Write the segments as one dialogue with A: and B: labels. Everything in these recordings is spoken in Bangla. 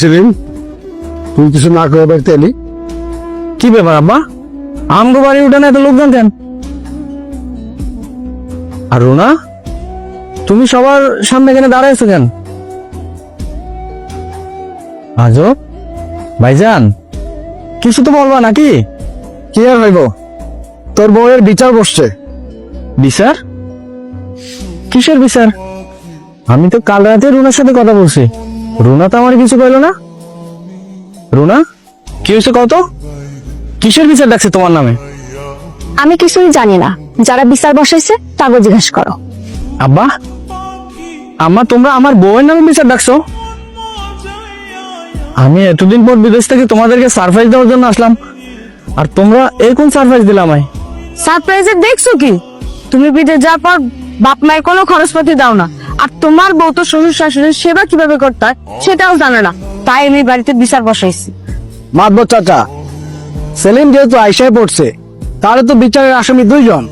A: সেলিম, তুই কিছু না করে বাড়িতে এলি?
B: কি ব্যাপার আব্বা, আমগো বাড়ি উঠানে এত লোকজন কেন? আর রুনা, তুমি সবার সামনে এখানে দাঁড়াইছো কেন? আজব, ভাইজান কিছু তো বলবা নাকি?
A: কি আর হইব, তোর বউয়ের বিচার বসছে।
B: বিচার? কিসের বিচার? আমি তো কাল রাতে রুনার সাথে কথা বলছি, রুনা তো আমার কিছু কইলো না। রুনা, কি হয়েছে কত? কিসের বিচার ডাকছে তোমার নামে?
C: আমি কিছুই জানি না, যারা বিচার বসাইছে তাকে জিজ্ঞেস করো।
B: আব্বা, আম্মা, তোমরা আমার বউয়ের নামে বিচার ডাকছো? আমি এতদিন পর বিদেশ থেকে তোমাদেরকে সারপ্রাইজ দেওয়ার জন্য আসলাম, আর তোমরা এই কোন সারপ্রাইজ দিলা আমায়?
C: সারপ্রাইজে দেখছো কি? তুমি বিদেশ যাওয়ার পর বাপ মায়ের কোনো খরচপাতি দাও না, আর তোমার বউ তো শ্বশুর শাশুড়ির সেবা কিভাবে করতে হয় সেটাও জানে না, তাই আমি বাড়িতে বিচার বসাইছি।
A: মাতবর চাচা, সেলিম যেহেতু আইসায় পড়ছে, তাহলে তো বিচারের আসামি দুইজন।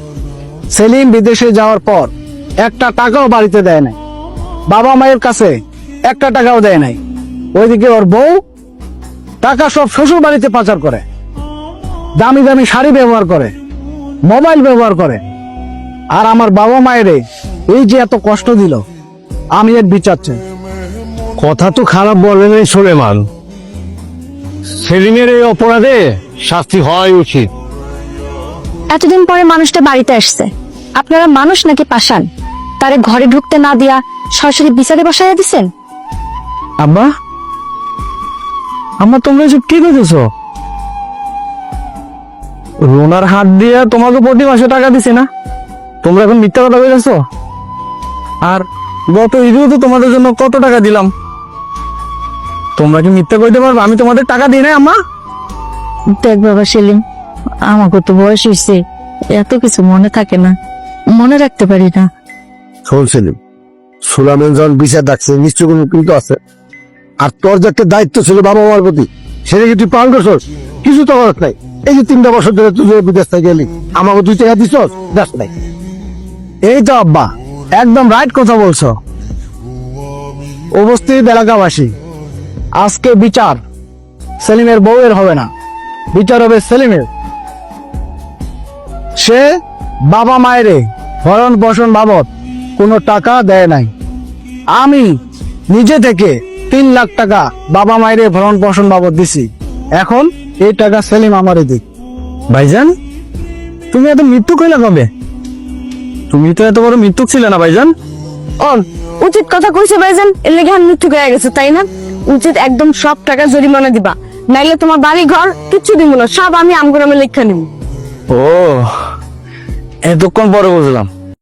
A: সেলিম বিদেশে যাওয়ার পর একটা টাকাও বাড়িতে দেয় নাই, বাবা মায়ের কাছে একটা টাকাও দেয় নাই। ওইদিকে ওর বউ টাকা সব শ্বশুর বাড়িতে পাচার করে, দামি দামি শাড়ি ব্যবহার করে, মোবাইল ব্যবহার করে। আর আমার বাবা মায়ের এই যে এত কষ্ট দিল, আমি এর বিচার চাই।
D: কথা তো খারাপ বলেন এই সুলেমান, সেলিমের এই অপরাধে শাস্তি হওয়াই উচিত।
C: এতদিন পরে মানুষটা বাড়িতে আসছে, আপনারা মানুষ নাকি পাষাণ? তারে ঘরে ঢুকতে না দিয়া সরাসরি বিচারে বসাইয়া দিছেন।
B: আব্বা, আম্মা, তোমরা এসব কি করতেছো? রুনার হাত দিয়ে তোমাকে প্রতি মাসে টাকা দিছে না, তোমরা এখন মিথ্যা কথা বলেছো? আর গত ঈদেও তো তোমাদের জন্য কত টাকা দিলাম, তোমরা কি মিথ্যা কইতে পারবে আমি তোমাদের টাকা দিই নাই? আম্মা,
C: দেখ বাবা সেলিম, আমাকে তো বয়স হয়েছে, এত কিছু মনে থাকে না, মনে রাখতে পারি না।
A: শোন সেলিম, সুলামের যখন বিচার ডাকছে নিশ্চয় কোনো কিন্তু আছে। আর তোর যে একটা দায়িত্ব ছিল বাবা মার প্রতি, সেটা কি তুই পালন করছস? কিছু তো করার নাই। এই যে 3টা বছর ধরে তুই যে বিদেশ থেকে গেলি, আমাকে 2 টাকা দিছস? দেখ নাই। এই তো আব্বা, একদম রাইট কথা বলছো। উপস্থিত এলাকাবাসী, আজকে বিচার সেলিমের বউয়ের হবে না, বিচার হবে সেলিমের। সে বাবা মায়ের ভরণ পোষণ বাবদ কোনো টাকা দেয় নাই। আমি নিজে থেকে 3 লাখ টাকা বাবা মায়ের ভরণ পোষণ বাবদ দিছি। এখন এই টাকা সেলিম আমারে দিক।
B: ভাইজান, তুমি এত মৃত্যু কইলা কবে? তুমি তো এত বড় মৃত্যু ছিলে না ভাইজান।
C: উচিত কথা কইছে ভাইজান, এর লেগে আমি মৃত্যু হয়ে গেছে, তাই না? উচিত একদম সব টাকা জরিমানা দিবা, নাইলে তোমার বাড়ি ঘর কিচ্ছু দিব না, সব আমি আমগো নামে লেখা নিব।
B: ও, এতক্ষণ পরে বুঝলাম।